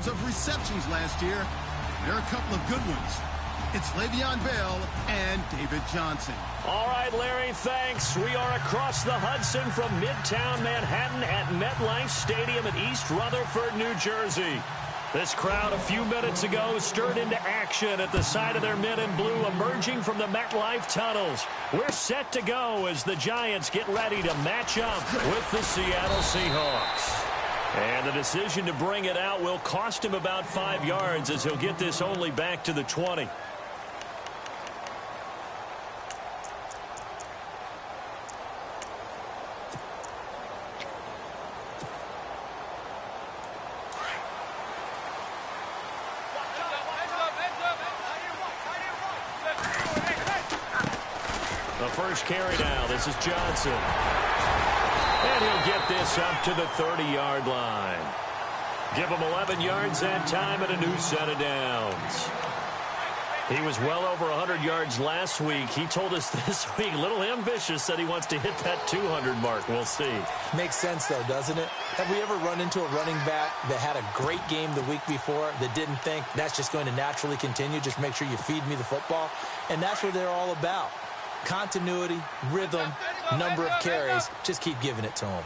of receptions last year. There are a couple of good ones. It's Le'Veon Bell and David Johnson. All right, Larry, thanks. We are across the Hudson from Midtown Manhattan at MetLife Stadium in East Rutherford, New Jersey. This crowd a few minutes ago stirred into action at the side of their men in blue emerging from the MetLife tunnels. We're set to go as the Giants get ready to match up with the Seattle Seahawks. And the decision to bring it out will cost him about 5 yards as he'll get this only back to the 20. The first carry now. This is Johnson. And he'll get this up to the 30-yard line. Give him 11 yards that time and a new set of downs. He was well over 100 yards last week. He told us this week, a little ambitious, that he wants to hit that 200 mark. We'll see. Makes sense, though, doesn't it? Have we ever run into a running back that had a great game the week before that didn't think that's just going to naturally continue? Just make sure you feed me the football. And that's what they're all about. Continuity, rhythm, number of carries. Just keep giving it to him.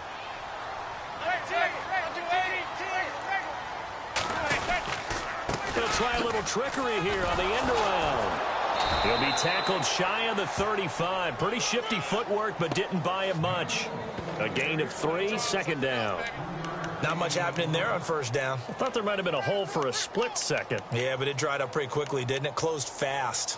He'll try a little trickery here on the end around. He'll be tackled shy of the 35. Pretty shifty footwork, but didn't buy him much. A gain of 3, second down. Not much happening there on first down. I thought there might have been a hole for a split second. Yeah, but it dried up pretty quickly, didn't it? Closed fast.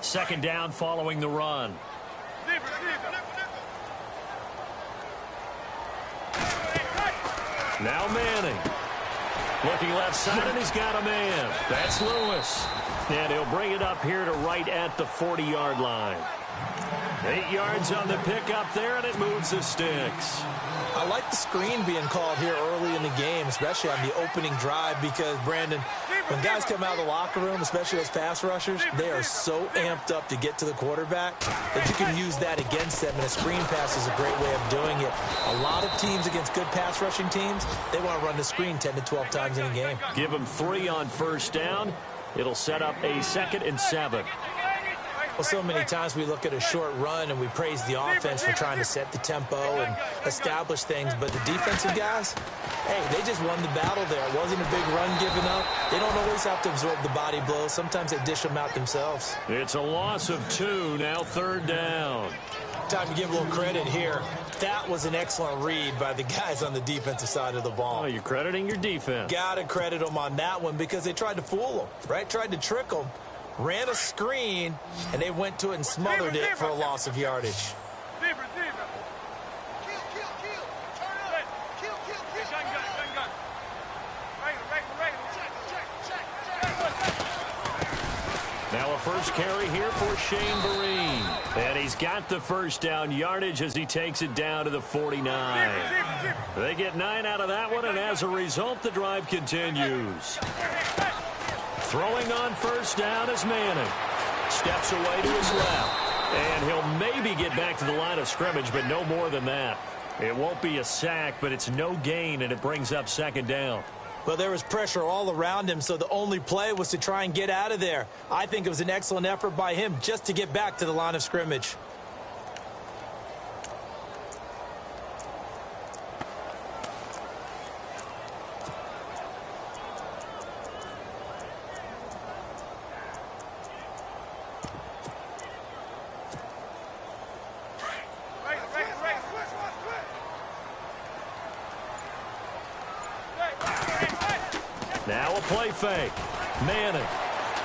Second down following the run. Now Manning. Looking left side, and he's got a man. That's Lewis. And he'll bring it up here to right at the 40-yard line. 8 yards on the pickup there, and it moves the sticks. I like the screen being called here early in the game, especially on the opening drive, because, Brandon, when guys come out of the locker room, especially those pass rushers, they are so amped up to get to the quarterback that you can use that against them, and a screen pass is a great way of doing it. A lot of teams against good pass rushing teams, they want to run the screen 10 to 12 times in a game. Give them 3 on first down. It'll set up a 2nd and 7. Well, so many times we look at a short run and we praise the offense for trying to set the tempo and establish things, but the defensive guys, hey, they just won the battle there. It wasn't a big run given up. They don't always have to absorb the body blows. Sometimes they dish them out themselves. It's a loss of 2, now third down. Time to give a little credit here. That was an excellent read by the guys on the defensive side of the ball. Oh, you're crediting your defense. Got to credit them on that one because they tried to fool them, right? Tried to trick them. Ran a screen, and they went to it and smothered it for a loss of yardage. Now a first carry here for Shane Vereen. And he's got the first down yardage as he takes it down to the 49. They get 9 out of that one, and as a result, the drive continues. Throwing on first down is Manning. Steps away to his left. And he'll maybe get back to the line of scrimmage, but no more than that. It won't be a sack, but it's no gain, and it brings up second down. Well, there was pressure all around him, so the only play was to try and get out of there. I think it was an excellent effort by him just to get back to the line of scrimmage. Now a play fake. Manning.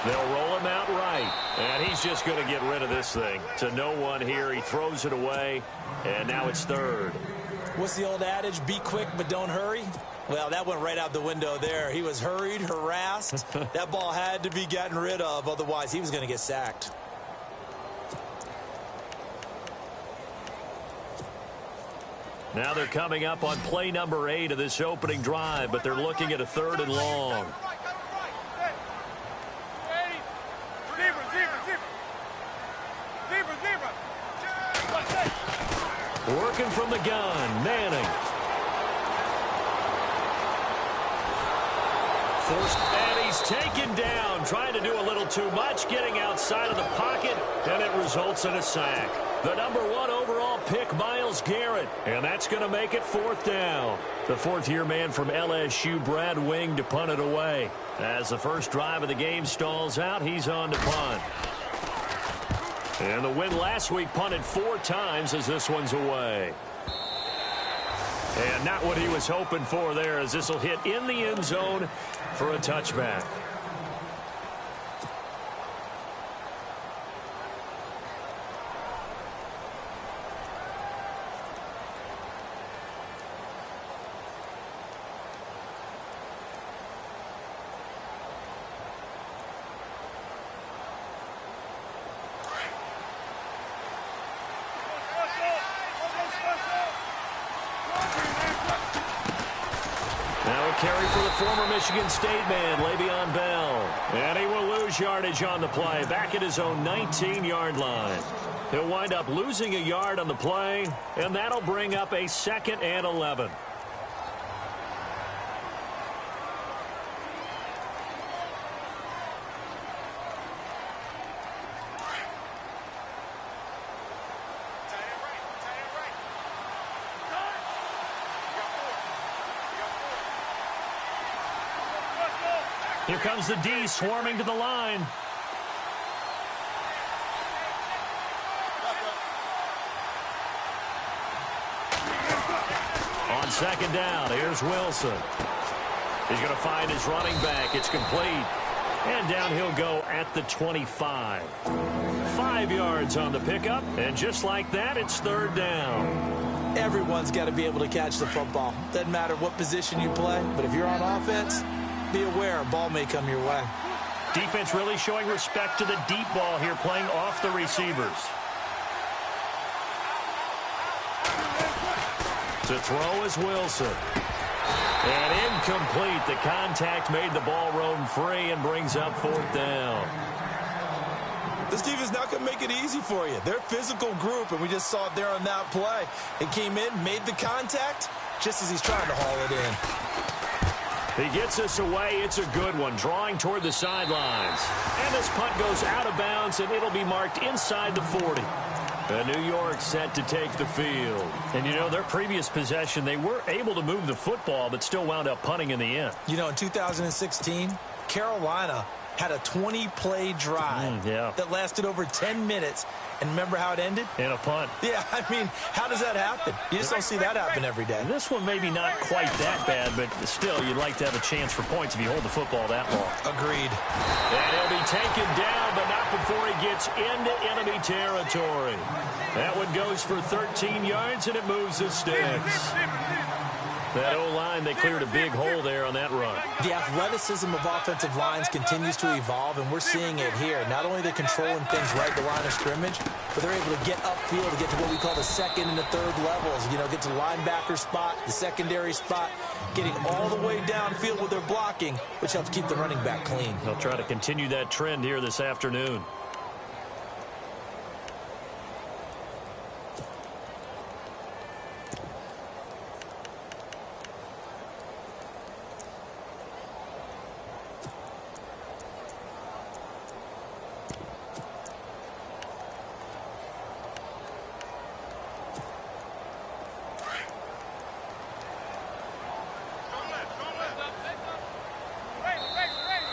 They'll roll him out right. And he's just going to get rid of this thing. To no one here. He throws it away. And now it's third. What's the old adage? Be quick, but don't hurry. Well, that went right out the window there. He was hurried, harassed. That ball had to be gotten rid of. Otherwise, he was going to get sacked. Now they're coming up on play number 8 of this opening drive, but they're looking at a 3rd and long. Working from the gun, Manning. And he's taken down, trying to do a little too much, getting outside of the pocket, and it results in a sack. The #1 overall pick, Myles Garrett, and that's going to make it 4th down. The 4th-year man from LSU, Brad Wing, to punt it away. As the first drive of the game stalls out, he's on to punt. And the win last week punted 4 times as this one's away. And not what he was hoping for there, as this will hit in the end zone for a touchback. Carry for the former Michigan State man, Le'Veon Bell. And he will lose yardage on the play, back at his own 19-yard line. He'll wind up losing a yard on the play, and that'll bring up a 2nd and 11. Here comes the D swarming to the line. On 2nd down, here's Wilson. He's going to find his running back. It's complete. And down he'll go at the 25. 5 yards on the pickup, and just like that, it's 3rd down. Everyone's got to be able to catch the football. Doesn't matter what position you play, but if you're on offense, be aware a ball may come your way. Defense really showing respect to the deep ball here, playing off the receivers. To throw is Wilson. And incomplete. The contact made the ball roam free and brings up 4th down. This defense not going to make it easy for you. They're a physical group, and we just saw it there on that play. It came in, made the contact, just as he's trying to haul it in. He gets us away. It's a good one, drawing toward the sidelines. And this punt goes out of bounds, and it'll be marked inside the 40. And New York set to take the field. And, you know, their previous possession, they were able to move the football, but still wound up punting in the end. You know, in 2016, Carolina had a 20-play drive that lasted over 10 minutes. And remember how it ended? In a punt. Yeah, I mean, how does that happen? You just don't see that happen every day. This one maybe not quite that bad, but still, you'd like to have a chance for points if you hold the football that long. Agreed. And he'll be taken down, but not before he gets into enemy territory. That one goes for 13 yards, and it moves the sticks. That O-line, they cleared a big hole there on that run. The athleticism of offensive lines continues to evolve, and we're seeing it here. Not only they're controlling things right at the line of scrimmage, but they're able to get upfield to get to what we call the 2nd and the 3rd levels. You know, get to the linebacker spot, the secondary spot, getting all the way downfield with their blocking, which helps keep the running back clean. They'll try to continue that trend here this afternoon.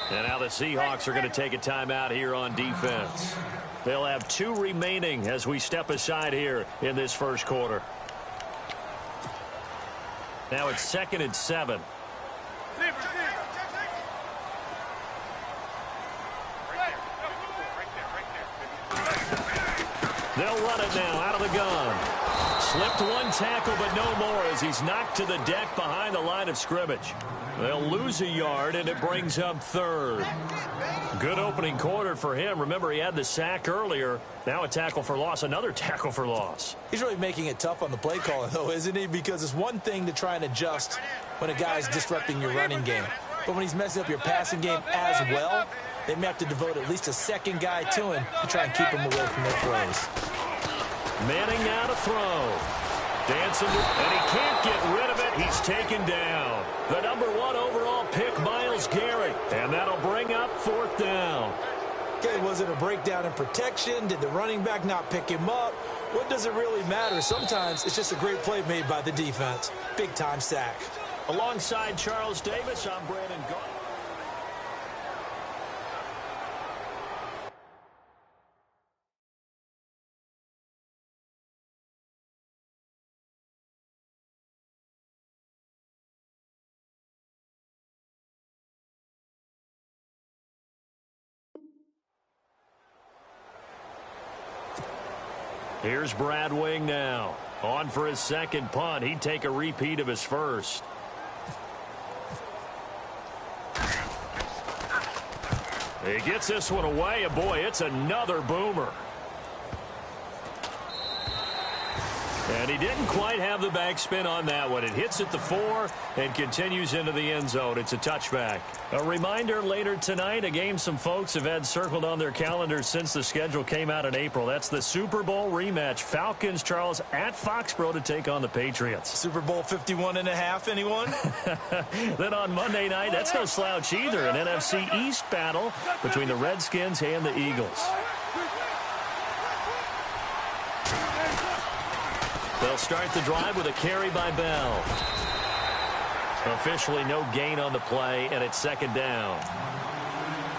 And now the Seahawks are going to take a timeout here on defense. They'll have 2 remaining as we step aside here in this first quarter. Now it's 2nd and 7. They'll run it now out of the gun. Slipped one tackle, but no more as he's knocked to the deck behind the line of scrimmage. They'll lose a yard, and it brings up 3rd. Good opening quarter for him. Remember, he had the sack earlier. Now a tackle for loss, another tackle for loss. He's really making it tough on the play caller, though, isn't he? Because it's one thing to try and adjust when a guy's disrupting your running game. But when he's messing up your passing game as well, they may have to devote at least a second guy to him to try and keep him away from their plays. Manning now to throw. Dancing, and he can't get rid of it. He's taken down. The #1 overall pick, Myles Garrett. And that'll bring up 4th down. Okay, was it a breakdown in protection? Did the running back not pick him up? What does it really matter? Sometimes it's just a great play made by the defense. Big-time sack. Alongside Charles Davis, I'm Brandon Gault. Here's Brad Wing now. On for his second punt. He'd take a repeat of his first. He gets this one away, and boy, it's another boomer. And he didn't quite have the backspin on that one. It hits at the 4 and continues into the end zone. It's a touchback. A reminder later tonight, a game some folks have had circled on their calendars since the schedule came out in April. That's the Super Bowl rematch. Falcons, Charles, at Foxborough to take on the Patriots. Super Bowl 51.5, anyone? Then on Monday night, that's no slouch either. An NFC East battle between the Redskins and the Eagles. They'll start the drive with a carry by Bell. Officially no gain on the play, and it's 2nd down.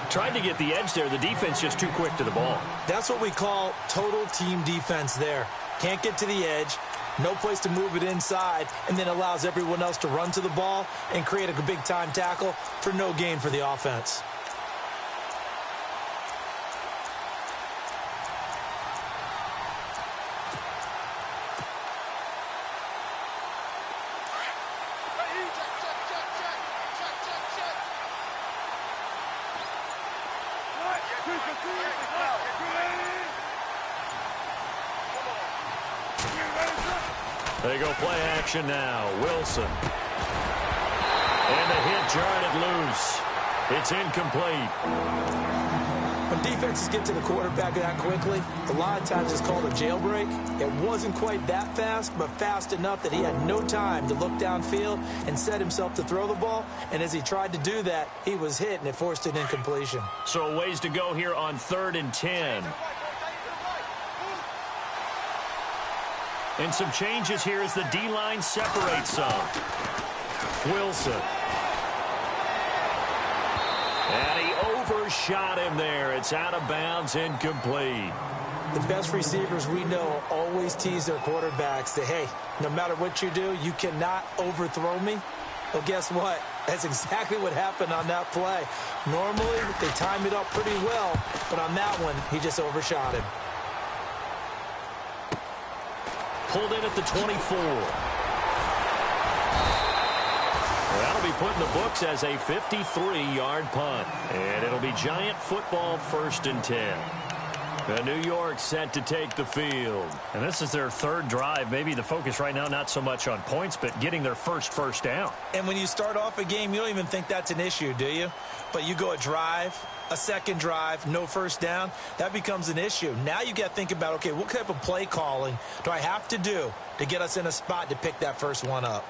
Tried to get the edge there. The defense just too quick to the ball. That's what we call total team defense there. Can't get to the edge, no place to move it inside, and then allows everyone else to run to the ball and create a big-time tackle for no gain for the offense. They go play action now. Wilson. And the hit jarred it loose. It's incomplete. When defenses get to the quarterback that quickly, a lot of times it's called a jailbreak. It wasn't quite that fast, but fast enough that he had no time to look downfield and set himself to throw the ball. And as he tried to do that, he was hit, and it forced an incompletion. So a ways to go here on 3rd and 10. And some changes here as the D-line separates some. Wilson. And he overshot him there. It's out of bounds, incomplete. The best receivers we know always tease their quarterbacks that, hey, no matter what you do, you cannot overthrow me. Well, guess what? That's exactly what happened on that play. Normally, they time it up pretty well, but on that one, he just overshot him. Pulled in at the 24. That'll be put in the books as a 53-yard punt. And it'll be Giant football 1st and 10. The New York set to take the field. And this is their 3rd drive. Maybe the focus right now not so much on points, but getting their first down. And when you start off a game, you don't even think that's an issue, do you? But you go a drive, a 2nd drive, no 1st down, that becomes an issue. Now you got to think about, okay, what type of play calling do I have to do to get us in a spot to pick that first one up?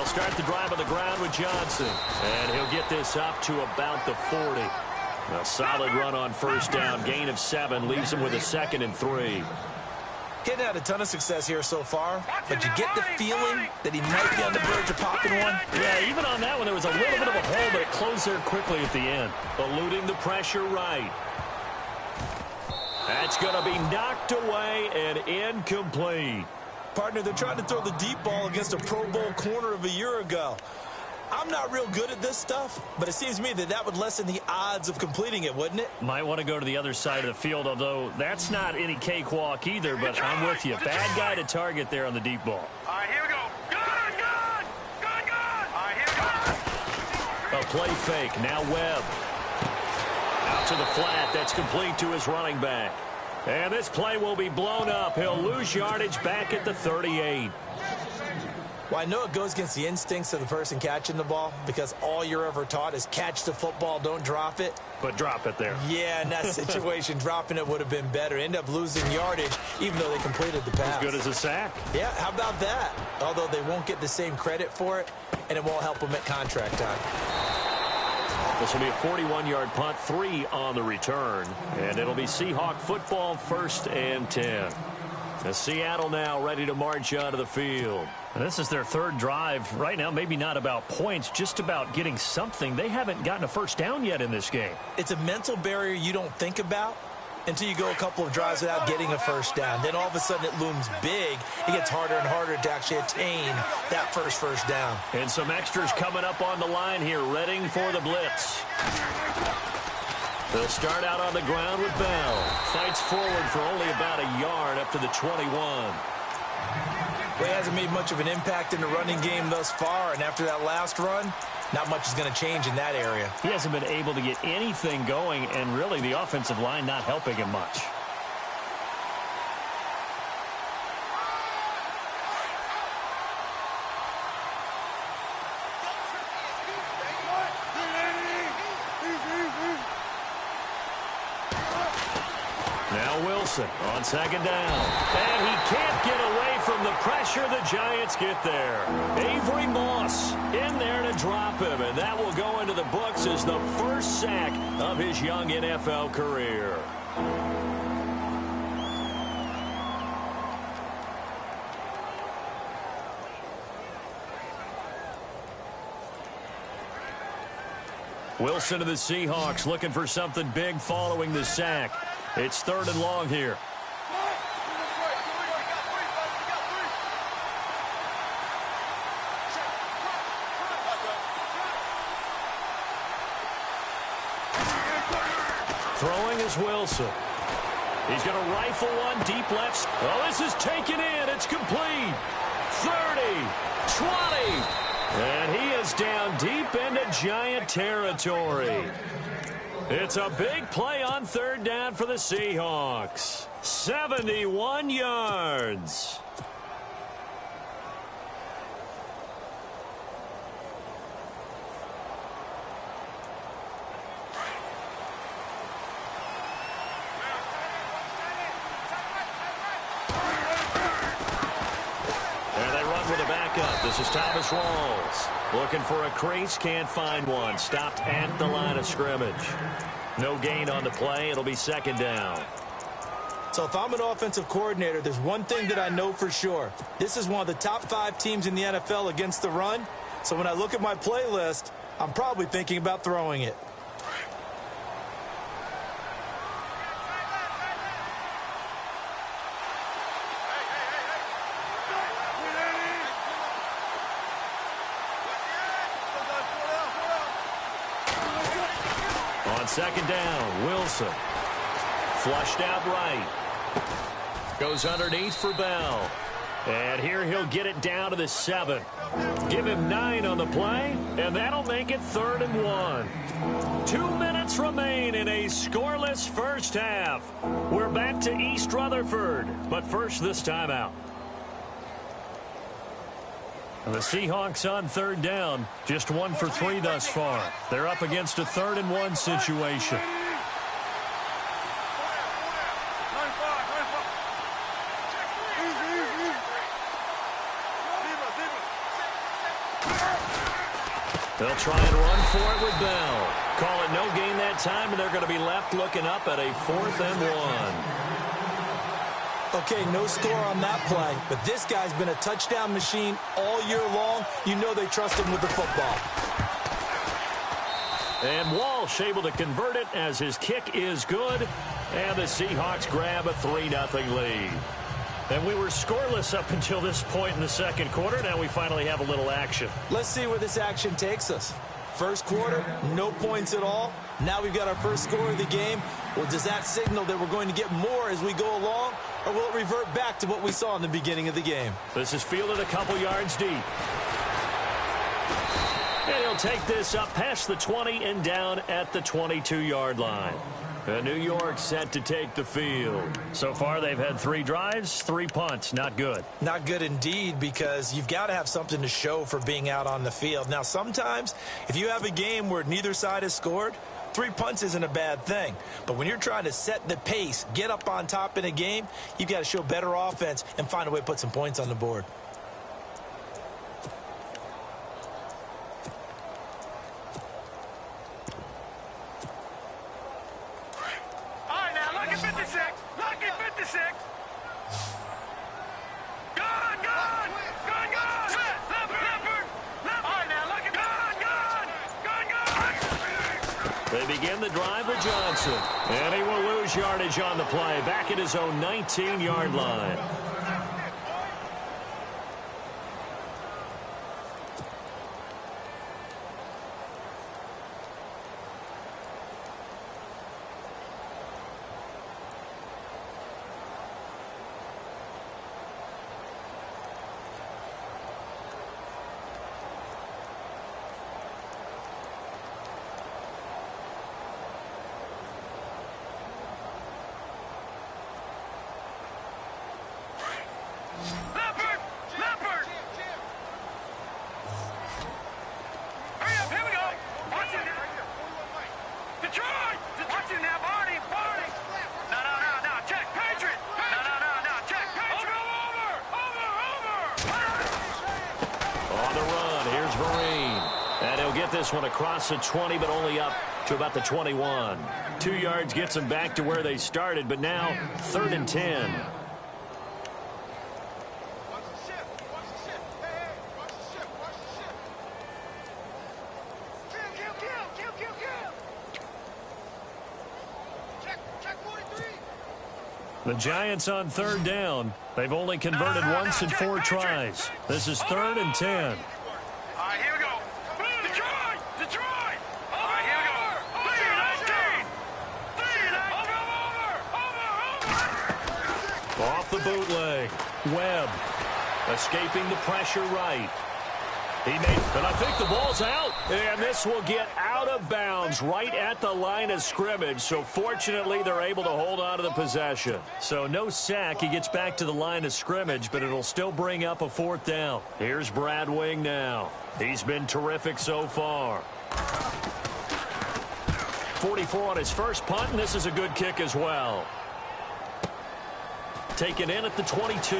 Start the drive on the ground with Johnson. And he'll get this up to about the 40. A solid run on 1st down. Gain of 7 leaves him with a 2nd and 3. Getting had a ton of success here so far, but you get the feeling that he might be on the verge of popping one. Yeah, even on that one, there was a little bit of a hole, but it closed there quickly at the end. Eluding the pressure right. That's going to be knocked away and incomplete. Partner, they're trying to throw the deep ball against a Pro Bowl corner of a year ago. I'm not real good at this stuff, but it seems to me that that would lessen the odds of completing it, wouldn't it? Might want to go to the other side of the field, although that's not any cakewalk either, but I'm with you. Bad guy to target there on the deep ball. All right, here we go. Good. All right, here we go. A play fake. Now Webb. Out To the flat, that's complete to his running back. And this play will be blown up. He'll lose yardage back at the 38. Well, I know it goes against the instincts of the person catching the ball because all you're ever taught is catch the football, don't drop it. But drop it there. Yeah, in that situation, dropping it would have been better. End up losing yardage, even though they completed the pass. As good as a sack. Yeah, how about that? Although they won't get the same credit for it, and it won't help them at contract time. This will be a 41-yard punt, 3 on the return. And it'll be Seahawk football, 1st and 10. As Seattle now ready to march onto the field. And this is their 3rd drive. Right now, maybe not about points, just about getting something. They haven't gotten a first down yet in this game. It's a mental barrier you don't think about until you go a couple of drives without getting a first down. Then all of a sudden it looms big. It gets harder and harder to actually attain that first down. And some extras coming up on the line here, readying for the blitz. They'll start out on the ground with Bell. Fights forward for only about a yard up to the 21. Well, he hasn't made much of an impact in the running game thus far, and after that last run, not much is going to change in that area. He hasn't been able to get anything going, and really the offensive line not helping him much. Now Wilson on 2nd down. And he can't get away from the pressure. The Giants get there. Avery Moss in there to drop him. And that will go into the books as the first sack of his young NFL career. Wilson to the Seahawks looking for something big following the sack. It's 3rd and long here. Throwing is Wilson. He's going to rifle one deep left. Oh, this is taken in. It's complete. 30, 20. And he is down deep into Giant territory. It's a big play on 3rd down for the Seahawks. 71 yards. This is Thomas Rawls. Looking for a crease, can't find one. Stopped at the line of scrimmage. No gain on the play. It'll be 2nd down. So if I'm an offensive coordinator, there's one thing that I know for sure. This is one of the top 5 teams in the NFL against the run. So when I look at my playlist, I'm probably thinking about throwing it. On 2nd down, Wilson. Flushed out right. Goes underneath for Bell. And here he'll get it down to the 7. Give him 9 on the play, and that'll make it 3rd and 1. 2 minutes remain in a scoreless first half. We're back to East Rutherford, but first this timeout. The Seahawks on 3rd down, just 1 for 3 thus far. They're up against a 3rd and 1 situation. They'll try and run for it with Bell. Call it no gain that time, and they're going to be left looking up at a 4th and 1. Okay, no score on that play, but this guy's been a touchdown machine all year long. You know they trust him with the football. And Walsh able to convert it as his kick is good, and the Seahawks grab a 3-0 lead. And we were scoreless up until this point in the 2nd quarter. Now we finally have a little action. Let's see where this action takes us. First quarter, no points at all. Now we've got our first score of the game. Well, does that signal that we're going to get more as we go along, or will it revert back to what we saw in the beginning of the game? This is fielded a couple yards deep. And he'll take this up past the 20 and down at the 22-yard line. New York set to take the field. So far, they've had 3 drives, 3 punts. Not good. Not good indeed, because you've got to have something to show for being out on the field. Now, sometimes, if you have a game where neither side has scored, 3 punts isn't a bad thing. But when you're trying to set the pace, get up on top in a game, you've got to show better offense and find a way to put some points on the board. They begin the drive with Johnson. And he will lose yardage on the play. Back at his own 19-yard line. This one across the 20, but only up to about the 21. 2 yards gets them back to where they started, but now 3rd and 10. The Giants on 3rd down. They've only converted once in 4 tries. This is 3rd and 10. Off the bootleg. Webb escaping the pressure right. He made, and I think the ball's out. And this will get out of bounds right at the line of scrimmage. So fortunately, they're able to hold on to the possession. So no sack. He gets back to the line of scrimmage, but it'll still bring up a 4th down. Here's Brad Wing now. He's been terrific so far. 44 on his first punt, and this is a good kick as well. Taken in at the 22.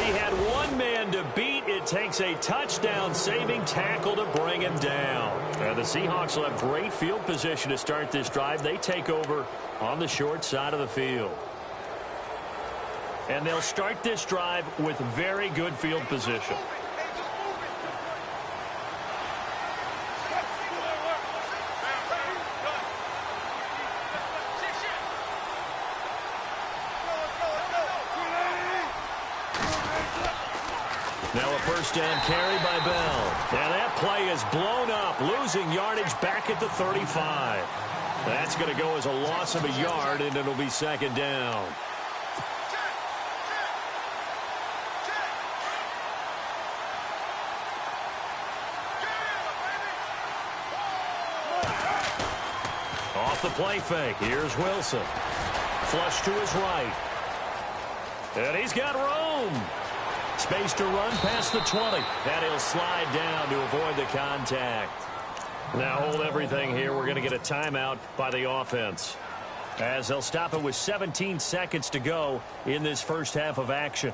He had one man to beat. It takes a touchdown-saving tackle to bring him down. And the Seahawks will have great field position to start this drive. They take over on the short side of the field. And they'll start this drive with very good field position. Now a first down carry by Bell. And that play is blown up, losing yardage back at the 35. That's going to go as a loss of a yard, and it'll be 2nd down. Off the play fake, here's Wilson. Flush to his right. And he's got room. Space to run past the 20. And he'll slide down to avoid the contact. Now hold everything here. We're going to get a timeout by the offense, as they'll stop it with 17 seconds to go in this first half of action.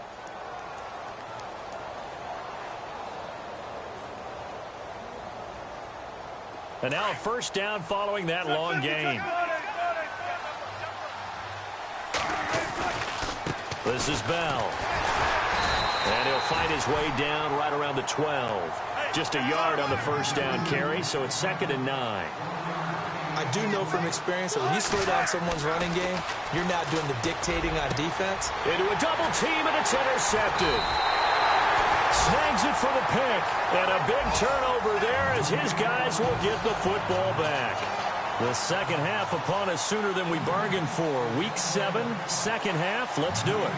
And now a first down following that long gain. This is Bell. And he'll find his way down right around the 12. Just a yard on the first down carry, so it's 2nd and 9. I do know from experience that when you slow down someone's running game, you're not doing the dictating on defense. Into a double team, and it's intercepted. Snags it for the pick. And a big turnover there as his guys will get the football back. The second half upon us sooner than we bargained for. Week 7, second half. Let's do it.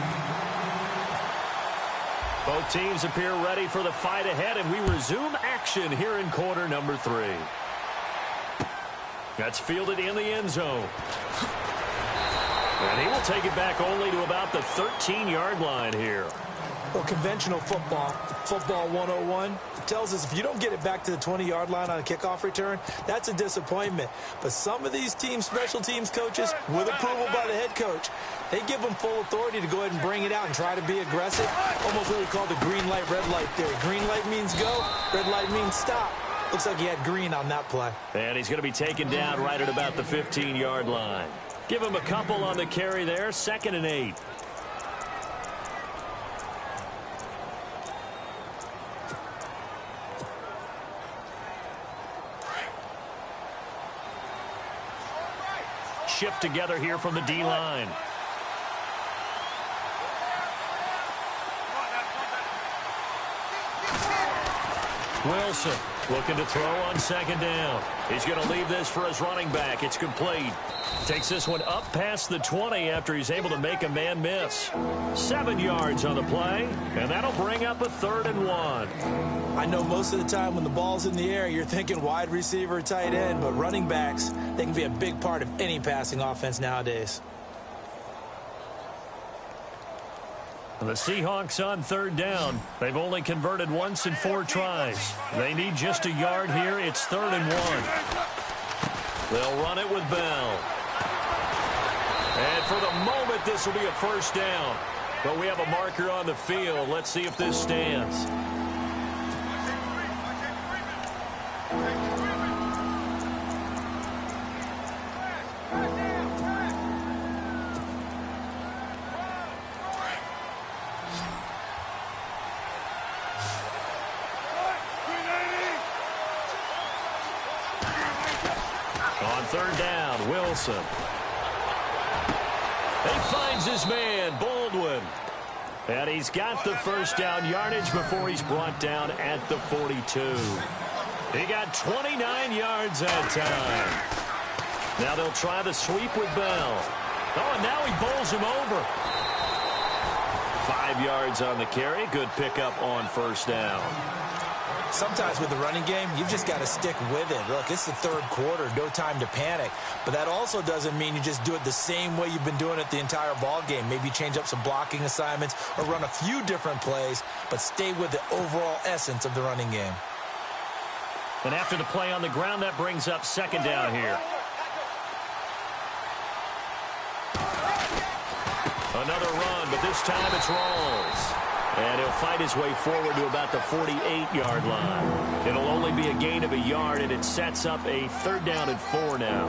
Both teams appear ready for the fight ahead, and we resume action here in quarter number 3. That's fielded in the end zone. And he will take it back only to about the 13-yard line here. Well, conventional football 101, tells us if you don't get it back to the 20-yard line on a kickoff return, that's a disappointment. But some of these special teams coaches, with approval by the head coach, they give them full authority to go ahead and bring it out and try to be aggressive. Almost what we call the green light, red light theory. Green light means go, red light means stop. Looks like he had green on that play. And he's going to be taken down right at about the 15-yard line. Give him a couple on the carry there, 2nd and 8. Shift together here from the D-line. Wilson looking to throw on 2nd down. He's going to leave this for his running back. It's complete. Takes this one up past the 20 after he's able to make a man miss. 7 yards on the play, and that'll bring up a 3rd and 1. I know most of the time when the ball's in the air, you're thinking wide receiver, tight end, but running backs, they can be a big part of any passing offense nowadays. The Seahawks on 3rd down. They've only converted once in 4 tries. They need just a yard here. It's 3rd and 1. They'll run it with Bell. And for the moment, this will be a 1st down. But we have a marker on the field. Let's see if this stands. On 3rd down, Wilson. He finds his man, Baldwin. And he's got the 1st down yardage before he's brought down at the 42. He got 29 yards that time. Now they'll try the sweep with Bell. Oh, and now he bowls him over. 5 yards on the carry. Good pickup on 1st down. Sometimes with the running game, you've just got to stick with it. Look, it's the 3rd quarter, no time to panic. But that also doesn't mean you just do it the same way you've been doing it the entire ball game. Maybe change up some blocking assignments or run a few different plays, but stay with the overall essence of the running game. And after the play on the ground, that brings up 2nd down here. Another run, but this time it's Rawls. And he'll fight his way forward to about the 48-yard line. It'll only be a gain of a yard, and it sets up a 3rd down and 4 now.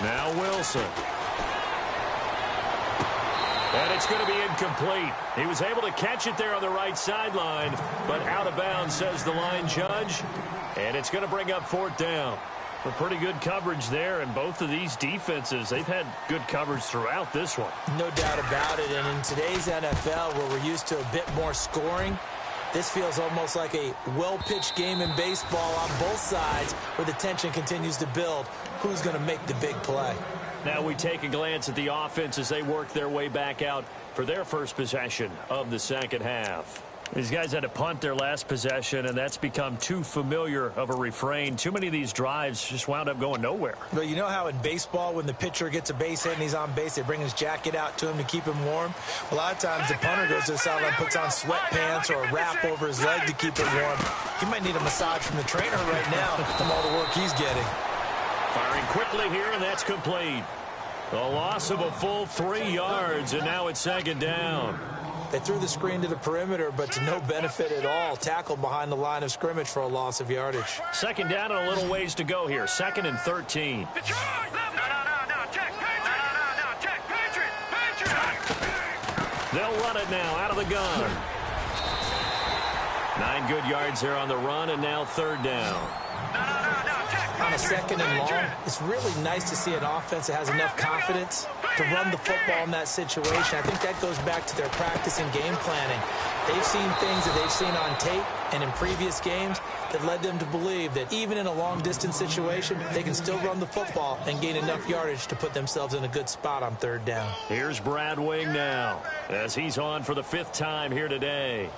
Now Wilson. And it's going to be incomplete. He was able to catch it there on the right sideline, but out of bounds, says the line judge. And it's going to bring up 4th down. A pretty good coverage there, and both of these defenses, they've had good coverage throughout this one. No doubt about it, and in today's NFL, where we're used to a bit more scoring, this feels almost like a well-pitched game in baseball on both sides, where the tension continues to build. Who's going to make the big play? Now we take a glance at the offense as they work their way back out for their first possession of the 2nd half. These guys had to punt their last possession, and that's become too familiar of a refrain. Too many of these drives just wound up going nowhere. But you know how in baseball, when the pitcher gets a base hit and he's on base, they bring his jacket out to him to keep him warm? A lot of times the punter goes to the sideline, puts on sweatpants or a wrap over his leg to keep it warm. He might need a massage from the trainer right now from all the work he's getting. Firing quickly here, and that's complete. A loss of a full 3 yards, and now it's 2nd down. They threw the screen to the perimeter, but to no benefit at all. Tackled behind the line of scrimmage for a loss of yardage. 2nd down and a little ways to go here. 2nd and 13. They'll run it now out of the gun. 9 good yards there on the run, and now 3rd down. On a 2nd and long, it's really nice to see an offense that has enough confidence to run the football in that situation. I think that goes back to their practice and game planning. They've seen things that they've seen on tape and in previous games that led them to believe that even in a long-distance situation, they can still run the football and gain enough yardage to put themselves in a good spot on third down. Here's Brad Wing now as he's on for the 5th time here today.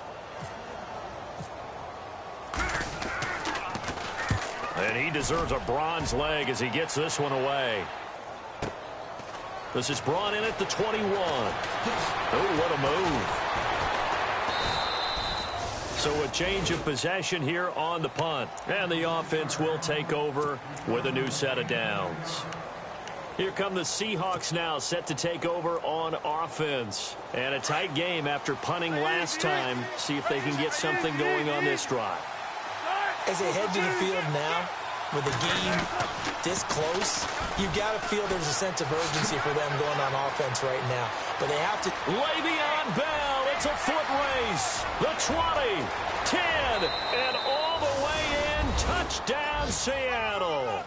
And he deserves a bronze leg as he gets this one away. This is brought in at the 21. Oh, what a move. So a change of possession here on the punt. And the offense will take over with a new set of downs. Here come the Seahawks now, set to take over on offense. And a tight game after punting last time. See if they can get something going on this drive. As they head to the field now, with the game this close, you've got to feel there's a sense of urgency for them going on offense right now. But they have to... Le'Veon Bell, it's a foot race. The 20, 10, and all the way in. Touchdown, Seattle.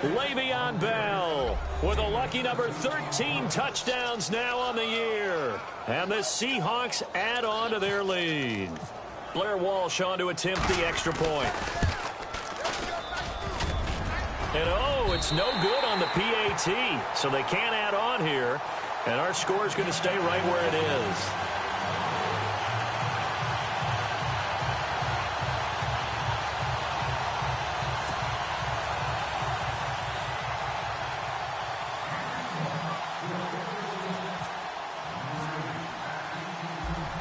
Le'Veon Bell with a lucky number 13 touchdowns now on the year. And the Seahawks add on to their lead. Blair Walsh on to attempt the extra point. And oh, it's no good on the PAT, so they can't add on here. And our score is going to stay right where it is.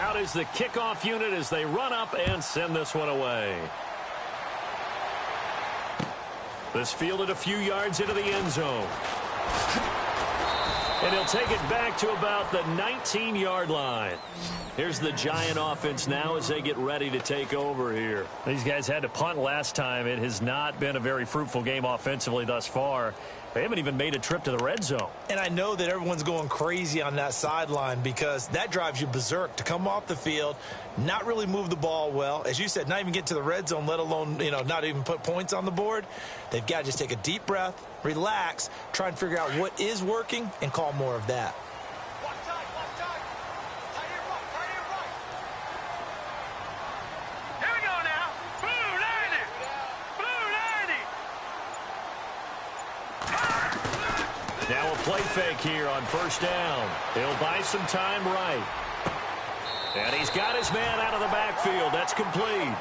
Out is the kickoff unit as they run up and send this one away. This fielded a few yards into the end zone. And he'll take it back to about the 19-yard line. Here's the Giant offense now as they get ready to take over here. These guys had to punt last time. It has not been a very fruitful game offensively thus far. They haven't even made a trip to the red zone. And I know that everyone's going crazy on that sideline because that drives you berserk to come off the field, not really move the ball well. As you said, not even get to the red zone, let alone, not even put points on the board. They've got to just take a deep breath, relax, try and figure out what is working, and call more of that. Here we go now. Blue 90. Blue 90. Now a play fake here on first down. He'll buy some time right. And he's got his man out of the backfield. That's complete.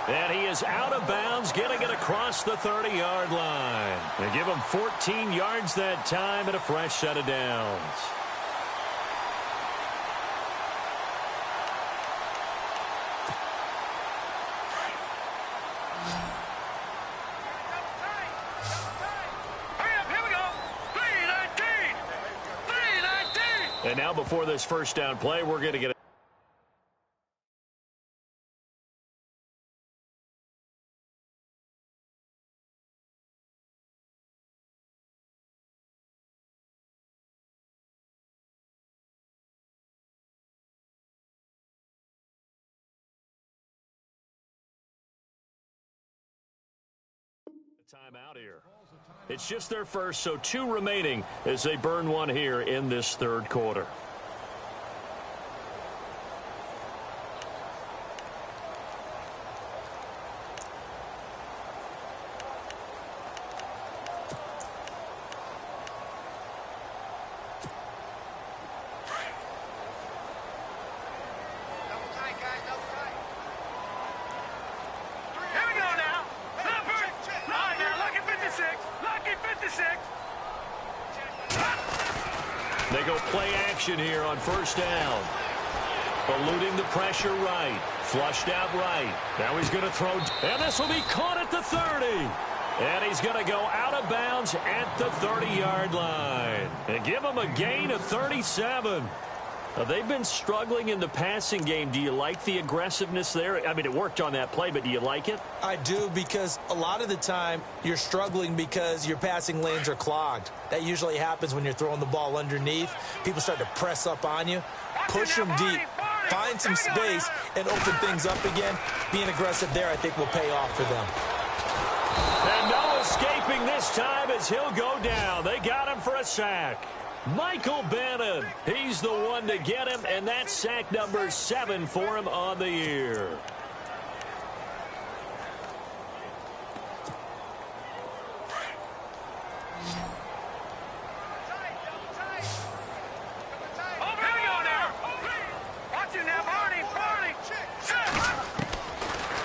And he is out of bounds, getting it across the 30-yard line. They give him 14 yards that time and a fresh set of downs. And now before this first down play, we're going to get time out here. It's just their first, so 2 remaining as they burn one here in this third quarter. They go play action here on first down. Eluding the pressure right. Flushed out right. Now he's going to throw. And this will be caught at the 30. And he's going to go out of bounds at the 30-yard line. And give him a gain of 37. They've been struggling in the passing game. Do you like the aggressiveness there? I mean, it worked on that play, but do you like it? I do, because a lot of the time you're struggling because your passing lanes are clogged. That usually happens when you're throwing the ball underneath. People start to press up on you, push them deep, find some space, and open things up again. Being aggressive there, I think, will pay off for them. And no escaping this time as he'll go down. They got him for a sack. Michael Bannon, he's the one to get him, and that's sack number 7 for him on the year.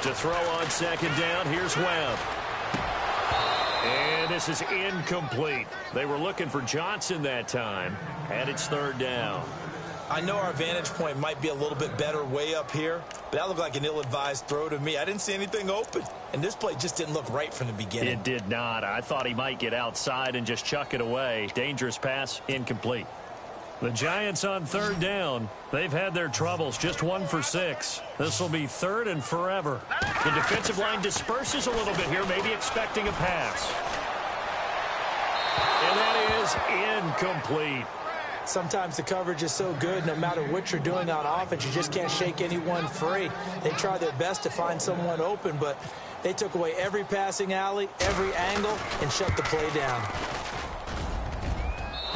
To throw on second down, here's Webb. And this is incomplete. They were looking for Johnson that time, and it's third down. I know our vantage point might be a little bit better way up here, but that looked like an ill-advised throw to me. I didn't see anything open, and this play just didn't look right from the beginning. It did not. I thought he might get outside and just chuck it away. Dangerous pass, incomplete. The Giants on third down. They've had their troubles, just 1 for 6. This will be third and forever. The defensive line disperses a little bit here, maybe expecting a pass. And that is incomplete. Sometimes the coverage is so good, no matter what you're doing on offense, you just can't shake anyone free. They try their best to find someone open, but they took away every passing alley, every angle, and shut the play down.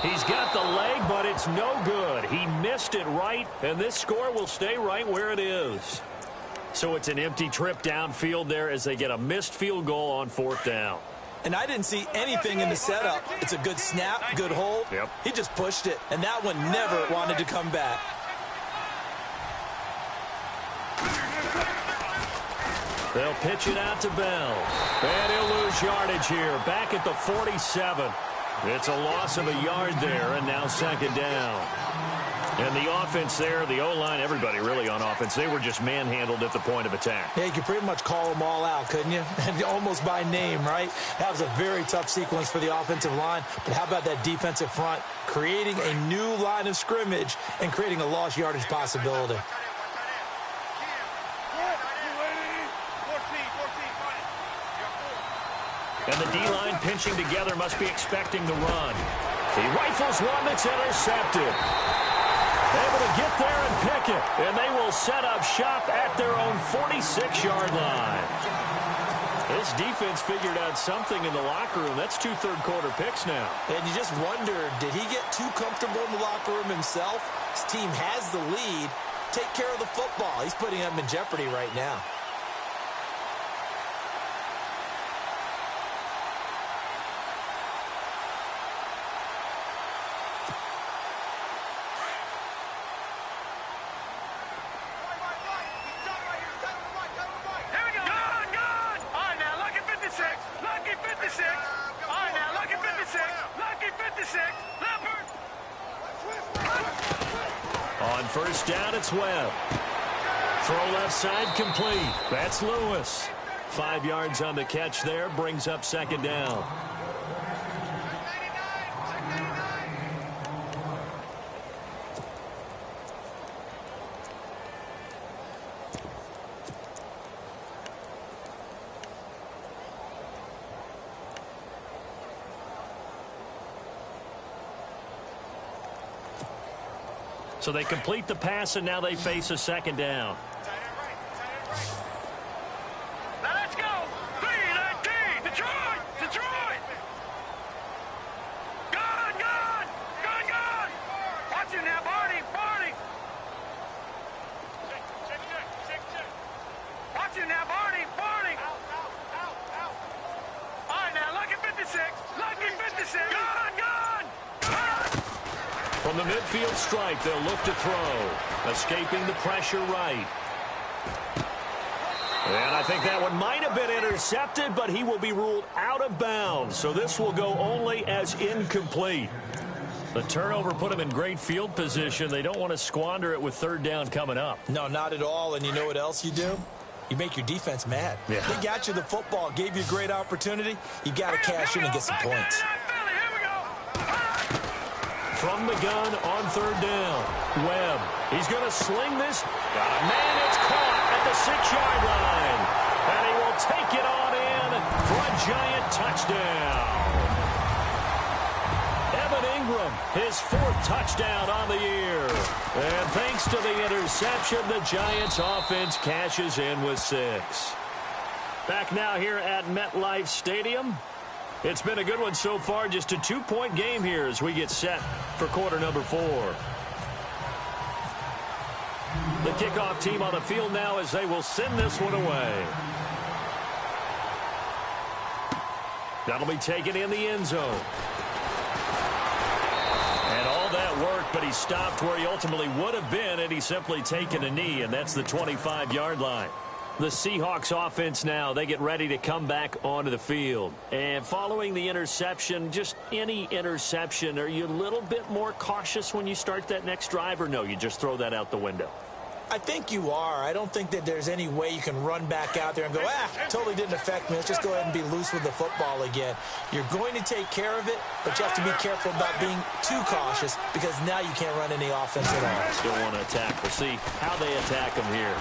He's got the leg, but it's no good. He missed it right, and this score will stay right where it is. So it's an empty trip downfield there as they get a missed field goal on fourth down. And I didn't see anything in the setup. It's a good snap, good hold. Yep. He just pushed it, and that one never wanted to come back. They'll pitch it out to Bell. And he'll lose yardage here, back at the 47. It's a loss of a yard there, and now second down. And the offense there, the O-line, everybody really on offense, they were just manhandled at the point of attack. Yeah, you could pretty much call them all out, couldn't you? And almost by name, right? That was a very tough sequence for the offensive line. But how about that defensive front creating a new line of scrimmage and creating a lost yardage possibility? And the D-line pinching together must be expecting the run. He rifles one that's intercepted. Able to get there and pick it. And they will set up shop at their own 46-yard line. This defense figured out something in the locker room. That's 2 third-quarter picks now. And you just wonder, did he get too comfortable in the locker room himself? His team has the lead. Take care of the football. He's putting them in jeopardy right now. On first down, it's Webb. Throw left side complete. That's Lewis. 5 yards on the catch there, brings up second down. So they complete the pass, and now they face a second down. Let's go! B-19! Detroit! Detroit! Gun! Gun! Gun! Gun! Watch it now, Barney! Barney! Watch it now, Barney! Barney! Out! All right, now, lucky 56! Lucky 56! Gun! Gun! From the midfield stripe, they'll look to throw. Escaping the pressure right. And I think that one might have been intercepted, but he will be ruled out of bounds. So this will go only as incomplete. The turnover put him in great field position. They don't want to squander it with third down coming up. No, not at all. And you know what else you do? You make your defense mad. Yeah. They got you the football, gave you a great opportunity. You got to cash in and get some points. From the gun on third down. Webb. He's going to sling this. Got a man. It's caught at the 6-yard line. And he will take it on in for a Giant touchdown. Evan Ingram, his 4th touchdown on the year. And thanks to the interception, the Giants offense cashes in with 6. Back now here at MetLife Stadium. It's been a good one so far. Just a 2-point game here as we get set for quarter number 4. The kickoff team on the field now as they will send this one away. That'll be taken in the end zone. And all that work, but he stopped where he ultimately would have been had he simply taken a knee, and that's the 25-yard line. The Seahawks offense now, they get ready to come back onto the field. And following the interception, just any interception, are you a little bit more cautious when you start that next drive, or no, you just throw that out the window? I think you are. I don't think that there's any way you can run back out there and go, totally didn't affect me. Let's just go ahead and be loose with the football again. You're going to take care of it, but you have to be careful about being too cautious because now you can't run any offense at all. Still want to attack. We'll see how they attack him here.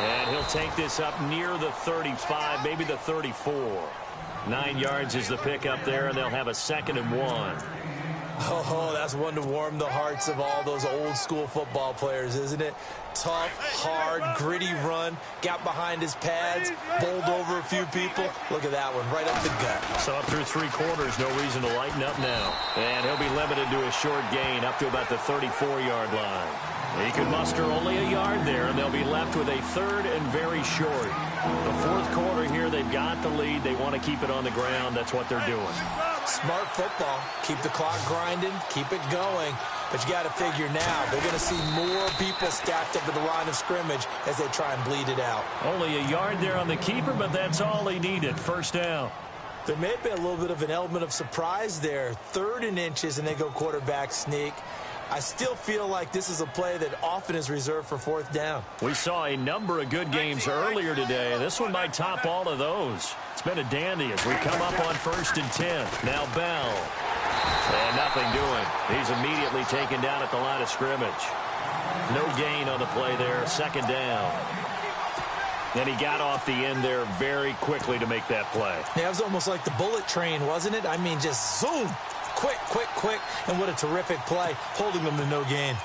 And he'll take this up near the 35, maybe the 34. 9 yards is the pickup there, and they'll have a 2nd and 1. Oh, that's one to warm the hearts of all those old-school football players, isn't it? Tough, hard, gritty run, got behind his pads, bowled over a few people. Look at that one, right up the gut. So up through 3 quarters, no reason to lighten up now. And he'll be limited to a short gain up to about the 34-yard line. He could muster only a yard there, and they'll be left with a 3rd and very short. The 4th quarter here, they've got the lead. They want to keep it on the ground. That's what they're doing. Smart football. Keep the clock grinding. Keep it going. But you got to figure now, they're going to see more people stacked up at the line of scrimmage as they try and bleed it out. Only a yard there on the keeper, but that's all he needed. 1st down. There may have been a little bit of an element of surprise there. 3rd and inches, and they go quarterback sneak. I still feel like this is a play that often is reserved for 4th down. We saw a number of good games earlier today. This one might top all of those. It's been a dandy as we come up on 1st and 10. Now Bell. And nothing doing. He's immediately taken down at the line of scrimmage. No gain on the play there. 2nd down. Then he got off the end there very quickly to make that play. Yeah, it was almost like the bullet train, wasn't it? I mean, just zoom. Quick, quick, quick. And what a terrific play, holding them to no gain.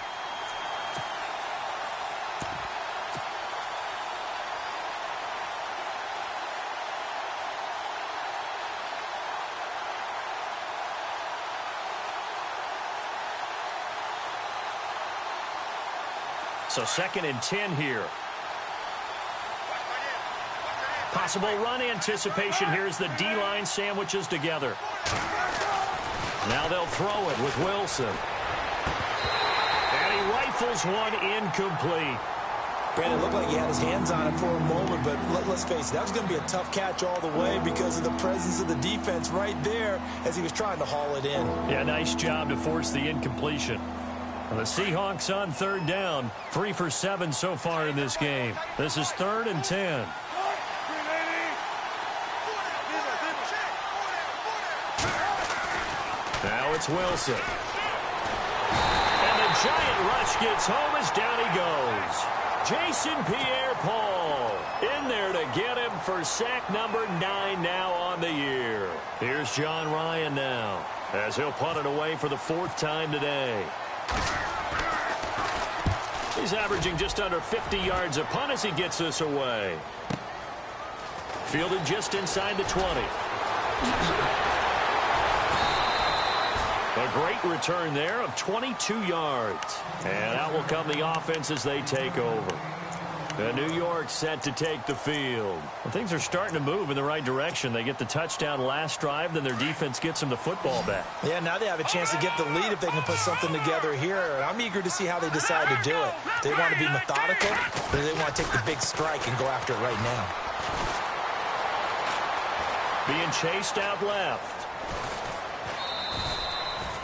So 2nd and 10 here. Possible run anticipation here as the D-line sandwiches together. Now they'll throw it with Wilson. And he rifles one incomplete. Brandon, looked like he had his hands on it for a moment, but let's face it, that was going to be a tough catch all the way because of the presence of the defense right there as he was trying to haul it in. Yeah, nice job to force the incompletion. And the Seahawks on 3rd down, 3 for 7 so far in this game. This is 3rd and 10. Now it's Wilson. And the giant rush gets home as down he goes. Jason Pierre-Paul in there to get him for sack number 9 now on the year. Here's John Ryan now as he'll punt it away for the 4th time today. He's averaging just under 50 yards a punt as he gets this away. Fielded just inside the 20. A great return there of 22 yards. And out will come the offense as they take over. And New York set to take the field. Well, things are starting to move in the right direction. They get the touchdown last drive, then their defense gets them the football back. Yeah, now they have a chance to get the lead if they can put something together here. I'm eager to see how they decide to do it. Do they want to be methodical, or do they want to take the big strike and go after it right now? Being chased out left.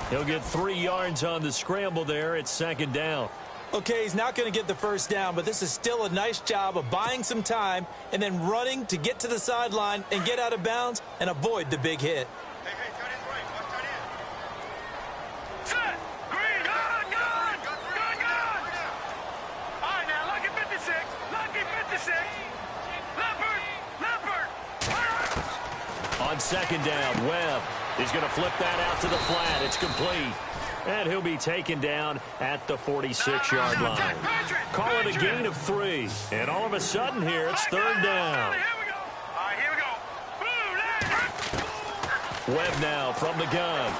He'll get 3 yards on the scramble there. It's 2nd down. Okay, he's not going to get the 1st down, but this is still a nice job of buying some time and then running to get to the sideline and get out of bounds and avoid the big hit. Hey, cut in right. Watch that in. Set. Green. Gun. All right, now, lucky 56. Lucky 56. Leopard. On 2nd down, Webb is going to flip that out to the flat. It's complete. And he'll be taken down at the 46-yard line. Call it a gain of 3. And all of a sudden here, it's 3rd down. Here we go. All right, here we go. Blue leg. Webb now from the gun.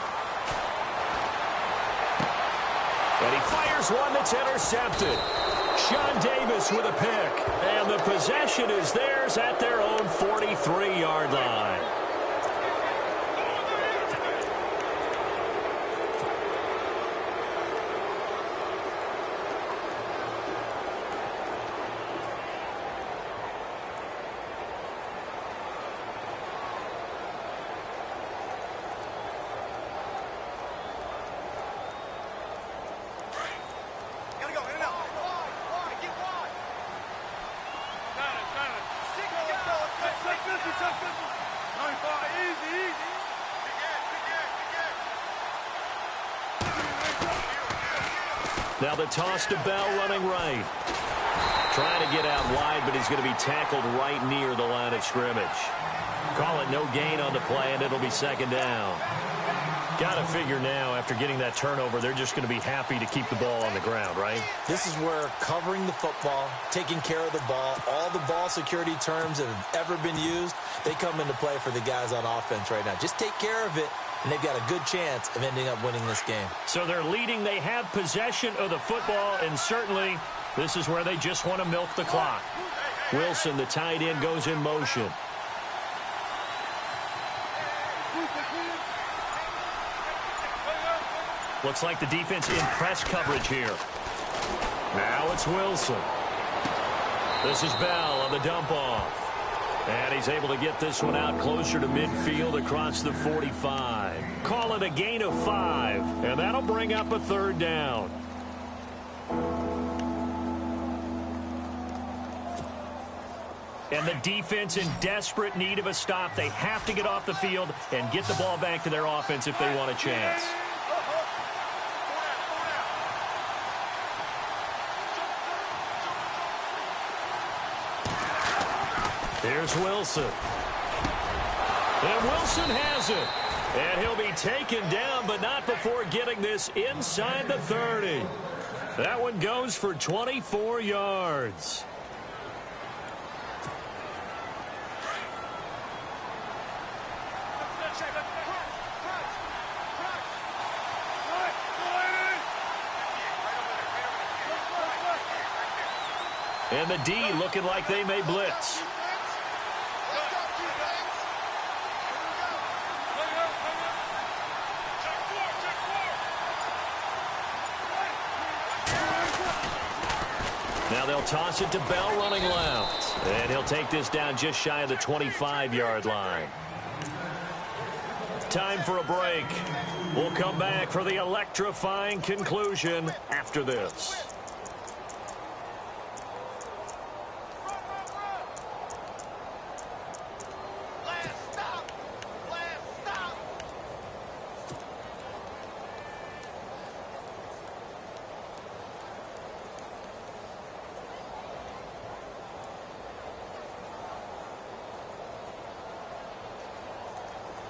And he fires one that's intercepted. Sean Davis with a pick. And the possession is theirs at their own 43-yard line. Now the toss to Bell running right. Trying to get out wide, but he's going to be tackled right near the line of scrimmage. Call it no gain on the play, and it'll be second down. Got to figure now, after getting that turnover, they're just going to be happy to keep the ball on the ground, right? This is where covering the football, taking care of the ball, all the ball security terms that have ever been used, they come into play for the guys on offense right now. Just take care of it, and they've got a good chance of ending up winning this game. So they're leading. They have possession of the football, and certainly this is where they just want to milk the clock. Wilson, the tight end, goes in motion. Looks like the defense in press coverage here. Now it's Wilson. This is Bell on the dump off. And he's able to get this one out closer to midfield across the 45. Call it a gain of 5. And that'll bring up a third down. And the defense in desperate need of a stop. They have to get off the field and get the ball back to their offense if they want a chance. Here's Wilson. And Wilson has it. And he'll be taken down, but not before getting this inside the 30. That one goes for 24 yards. And the D looking like they may blitz. Now they'll toss it to Bell running left. And he'll take this down just shy of the 25-yard line. Time for a break. We'll come back for the electrifying conclusion after this.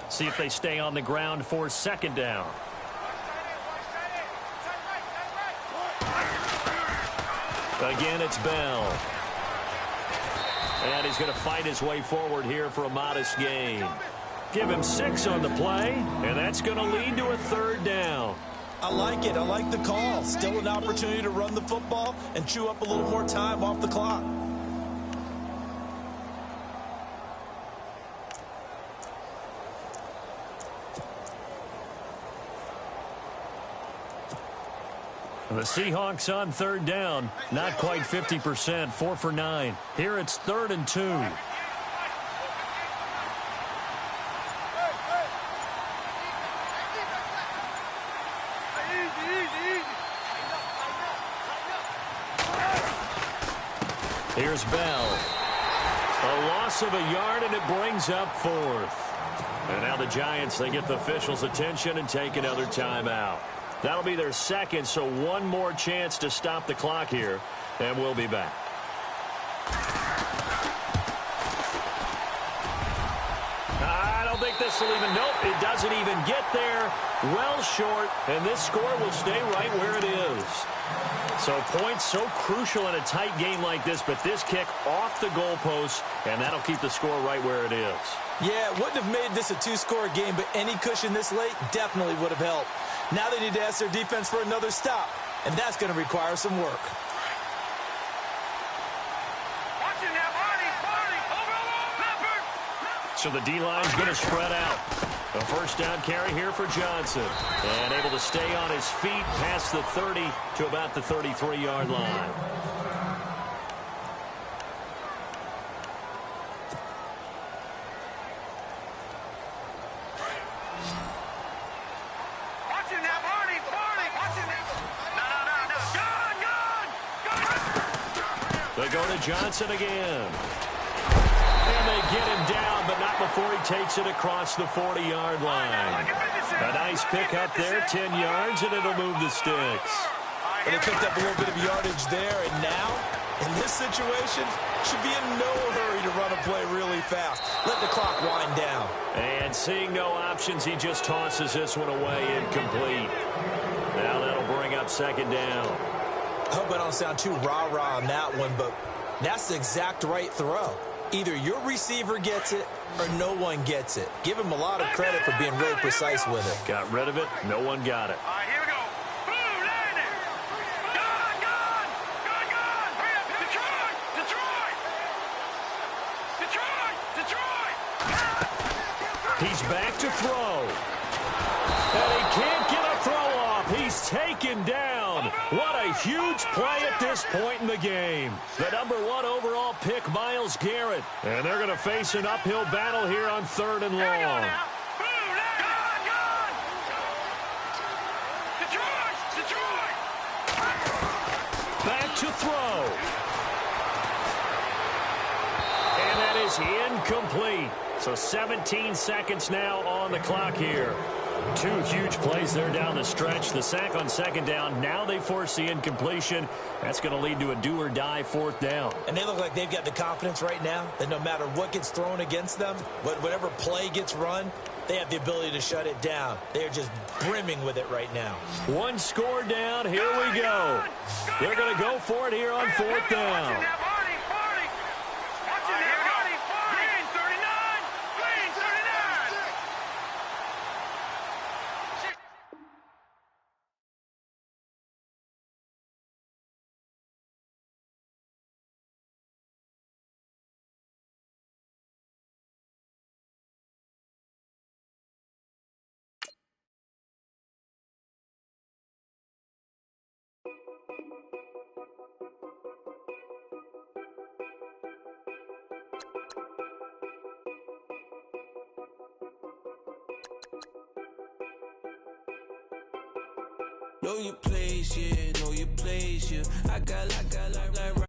See if they stay on the ground for second down. Again, it's Bell. And he's going to fight his way forward here for a modest gain. Give him 6 on the play, and that's going to lead to a third down. I like it. I like the call. Still an opportunity to run the football and chew up a little more time off the clock. The Seahawks on third down, not quite 50%, 4 for 9. Here it's 3rd and 2. Here's Bell. A loss of a yard, and it brings up 4th. And now the Giants, they get the officials' attention and take another timeout. That'll be their second, so one more chance to stop the clock here, and we'll be back. I don't think this will even, nope, it doesn't even get there. well short, and this score will stay right where it is. So points so crucial in a tight game like this, but this kick off the goalpost, and that'll keep the score right where it is. Yeah, it wouldn't have made this a two-score game, but any cushion this late definitely would have helped. Now they need to ask their defense for another stop, and that's going to require some work. So the D-line's going to spread out. A first down carry here for Johnson. And able to stay on his feet past the 30 to about the 33-yard line. They go to Johnson again. And they get him down, but not before he takes it across the 40-yard line. A nice pickup there, 10 yards, and it'll move the sticks. And they picked up a little bit of yardage there, and now, in this situation, should be in no hurry to run a play really fast. Let the clock wind down. And seeing no options, he just tosses this one away, incomplete. Now that'll bring up second down. I hope I don't sound too rah-rah on that one, but that's the exact right throw. Either your receiver gets it or no one gets it. Give him a lot of credit for being really precise with it. Got rid of it. No one got it. All right, here we go. Boom, landing. Gone. Detroit. He's back to throw. And he can't get a throw off. He's taken down. What a huge play at this point in the game. The #1 overall pick, Myles Garrett. And they're going to face an uphill battle here on 3rd and long. Detroit. Back to throw. And that is incomplete. So 17 seconds now on the clock here. Two huge plays there down the stretch. The sack on second down. Now they force the incompletion. That's going to lead to a do-or-die 4th down. And they look like they've got the confidence right now that no matter what gets thrown against them, whatever play gets run, they have the ability to shut it down. They're just brimming with it right now. One score down. Here we go. They're going to go for it here on 4th down. Know your place, yeah, know your place, yeah. I got like